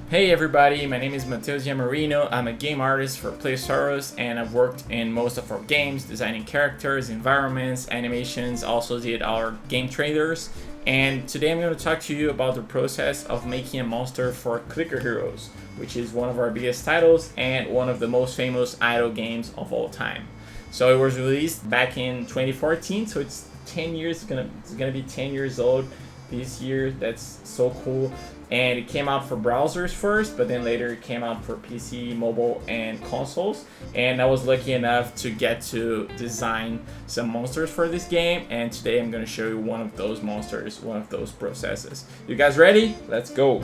Hey everybody, my name is Matheus Giamarino. I'm a game artist for Playsaurus and I've worked in most of our games, designing characters, environments, animations, also did our game trailers. And today I'm going to talk to you about the process of making a monster for Clicker Heroes, which is one of our biggest titles and one of the most famous idle games of all time. So it was released back in 2014, so it's 10 years, it's gonna be 10 years old this year. That's so cool. And it came out for browsers first, but then later it came out for PC, mobile, and consoles. And I was lucky enough to get to design some monsters for this game, and today I'm going to show you one of those monsters, one of those processes. You guys ready? Let's go!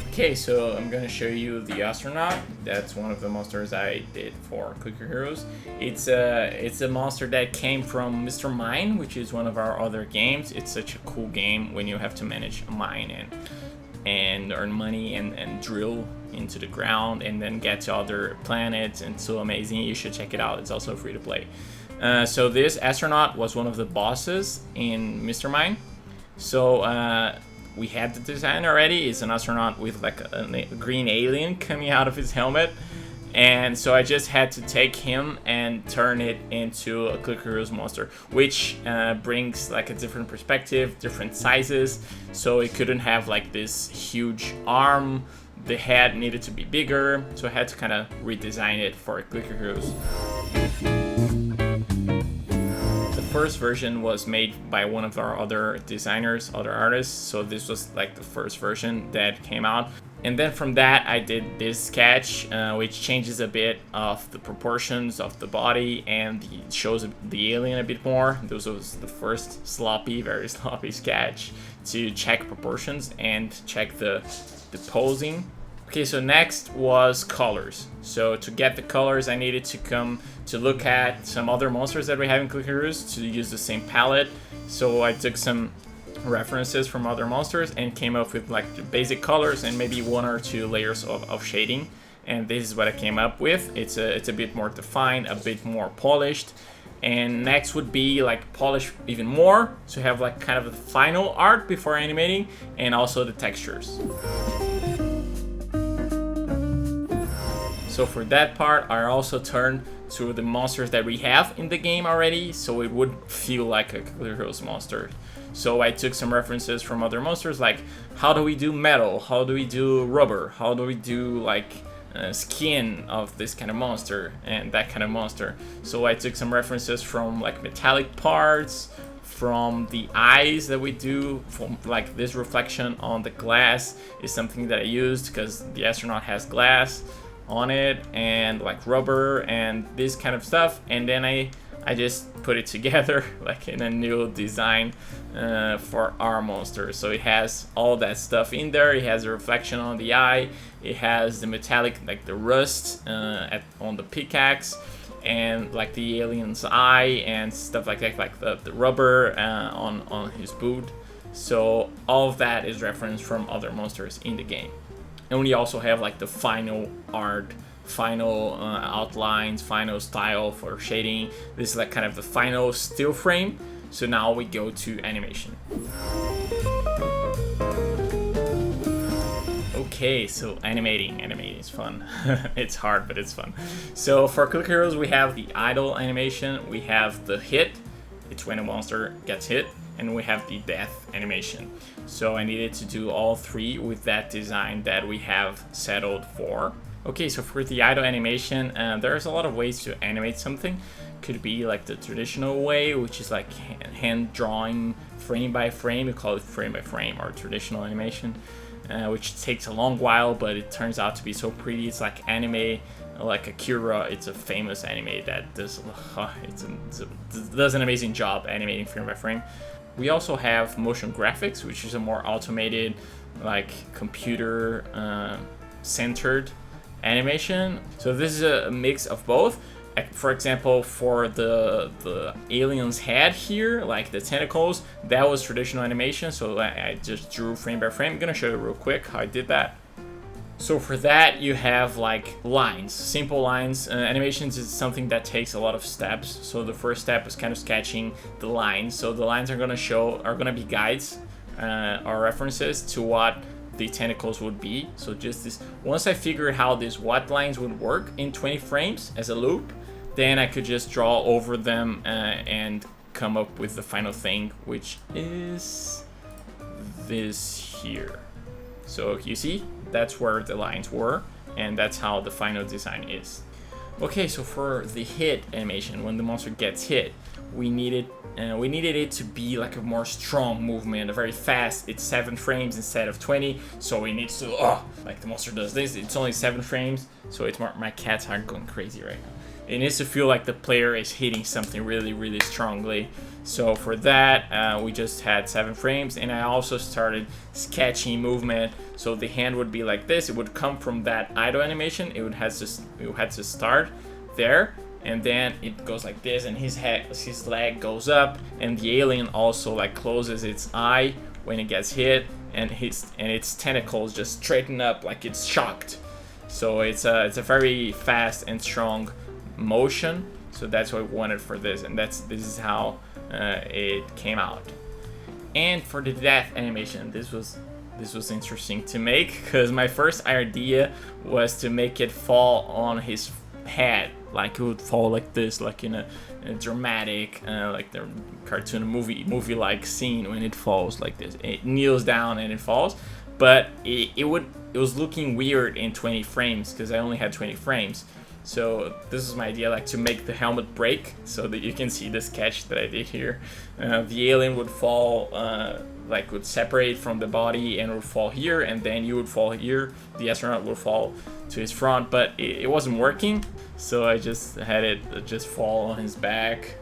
Okay, so I'm gonna show you the astronaut. That's one of the monsters I did for Clicker Heroes. It's a monster that came from Mr. Mine, which is one of our other games. It's such a cool game when you have to manage a mine and earn money and drill into the ground and then get to other planets, and so amazing. You should check it out. It's also free to play. So this astronaut was one of the bosses in Mr. Mine. So we had the design already. It's an astronaut with like a green alien coming out of his helmet, and so I just had to take him and turn it into a Clicker Heroes monster, which brings like a different perspective, different sizes. So it couldn't have like this huge arm. The head needed to be bigger, so I had to kind of redesign it for Clicker Heroes. The first version was made by one of our other designers, other artists, so this was like the first version that came out. And then from that I did this sketch, which changes a bit of the proportions of the body and shows the alien a bit more. This was the first very sloppy sketch to check proportions and check the posing. Okay, so next was colors. So to get the colors, I needed to come to look at some other monsters that we have in Clicker Heroes to use the same palette. So I took some references from other monsters and came up with like the basic colors and maybe one or two layers of shading. And this is what I came up with. It's a bit more defined, a bit more polished. And next would be like polish even more, to have like kind of the final art before animating, and also the textures. So for that part, I also turned to the monsters that we have in the game already, so it would feel like a Clicker Heroes monster. So I took some references from other monsters, like how do we do metal, how do we do rubber, how do we do like skin of this kind of monster and that kind of monster. So I took some references from like metallic parts, from the eyes that we do, from like this reflection on the glass is something that I used because the astronaut has glass on it, and like rubber and this kind of stuff. And then I just put it together like in a new design for our monster. So it has all that stuff in there. It has a reflection on the eye, it has the metallic, like the rust on the pickaxe, and like the alien's eye and stuff like that, like the rubber on his boot. So all of that is referenced from other monsters in the game. And we also have like the final art, final outlines, final style for shading. This is like kind of the final still frame. So now we go to animation. Okay, so animating is fun. It's hard, but it's fun. So for Clicker Heroes, we have the idle animation, we have the hit, it's when a monster gets hit, and we have the death animation. So I needed to do all three with that design that we have settled for. Okay, so for the idle animation, there's a lot of ways to animate something. Could be like the traditional way, which is like hand drawing frame by frame. We call it frame by frame, or traditional animation, which takes a long while, but it turns out to be so pretty. It's like anime, like Akira. It's a famous anime that does does an amazing job animating frame by frame. We also have motion graphics, which is a more automated, like computer centered animation. So this is a mix of both. For example, for the alien's head here, like the tentacles, that was traditional animation, so I just drew frame by frame. I'm gonna show you real quick how I did that. So for that, you have like lines, simple lines. Animations is something that takes a lot of steps. So the first step is kind of sketching the lines. So the lines are gonna be guides or references to what the tentacles would be. So just this, once I figured how these what lines would work in 20 frames as a loop, then I could just draw over them and come up with the final thing, which is this here. So you see, that's where the lines were, and that's how the final design is. Okay, so for the hit animation, when the monster gets hit, we needed it to be like a more strong movement, a very fast. It's 7 frames instead of 20, so it needs to like the monster does this. It's only 7 frames, so it's more. My cat's are going crazy right now. It needs to feel like the player is hitting something really, really strongly. So for that, we just had 7 frames, and I also started sketching movement. So the hand would be like this. It would come from that idle animation. It had to start there, and then it goes like this, and his leg goes up, and the alien also like closes its eye when it gets hit, and its tentacles just straighten up like it's shocked. So it's a very fast and strong motion. So that's what we wanted for this, and this is how it came out. And for the death animation, this was interesting to make, because my first idea was to make it fall on his head, like it would fall like this, like in a dramatic like the cartoon movie like scene when it falls like this. It kneels down and it falls, but it was looking weird in 20 frames because I only had 20 frames. So this is my idea, like to make the helmet break so that you can see the sketch that I did here. The alien would fall, like would separate from the body and would fall here, and then you would fall here. The astronaut would fall to his front, but it wasn't working. So I just had it just fall on his back,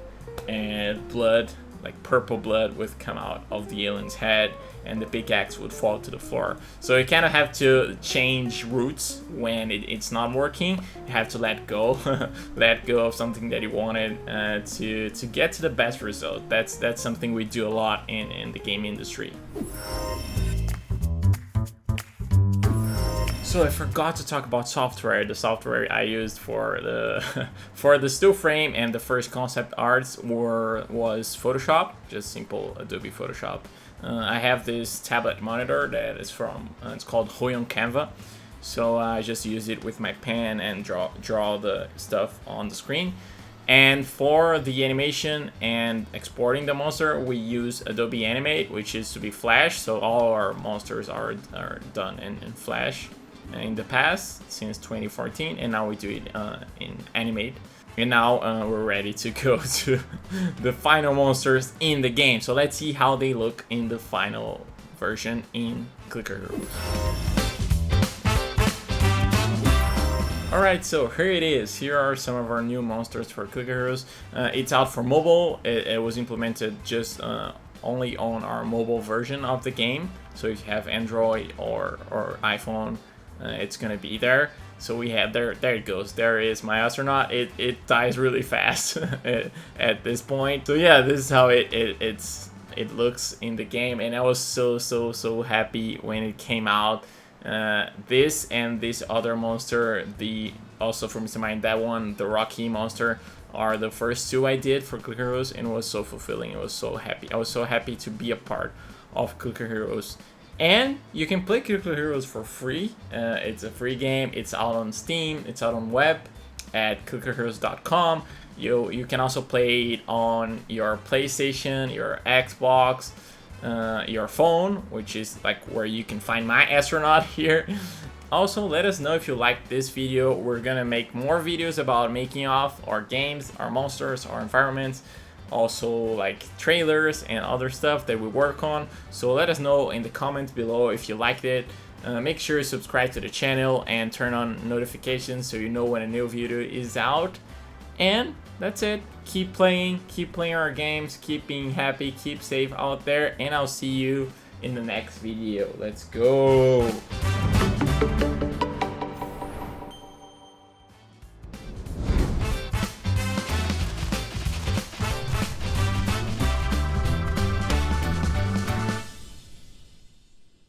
and blood, like purple blood, would come out of the alien's head, and the pickaxe would fall to the floor. So you kind of have to change routes when it's not working. You have to let go, let go of something that you wanted to get to the best result. That's something we do a lot in the game industry. So I forgot to talk about software. The software I used for the still frame and the first concept arts was Photoshop, just simple Adobe Photoshop. I have this tablet monitor that is from, it's called Hoyon Canva. So I just use it with my pen and draw the stuff on the screen. And for the animation and exporting the monster, we use Adobe Animate, which is to be Flash. So all our monsters are done in Flash in the past since 2014, and now we do it in Animate. And now we're ready to go to the final monsters in the game. So let's see how they look in the final version in Clicker Heroes. Alright, so here it is. Here are some of our new monsters for Clicker Heroes. It's out for mobile. It was implemented just only on our mobile version of the game. So if you have Android or iPhone, it's gonna be there. So we have there it goes. There is my astronaut. It dies really fast at this point. So yeah, this is how it looks in the game, and I was so happy when it came out. This and this other monster, also from Mr. Mind, that one, the Rocky monster, are the first 2 I did for Clicker Heroes, and it was so fulfilling. It was so happy. I was so happy to be a part of Clicker Heroes. And you can play Clicker Heroes for free. It's a free game. It's out on Steam. It's out on web at clickerheroes.com. You can also play it on your PlayStation, your Xbox, your phone, which is like where you can find my astronaut here. Also, let us know if you like this video. We're gonna make more videos about making off our games, our monsters, our environments. Also like trailers and other stuff that we work on. So let us know in the comments below if you liked it. Make sure you subscribe to the channel and turn on notifications so you know when a new video is out. And that's it. Keep playing our games, keep being happy, keep safe out there, and I'll see you in the next video. Let's go.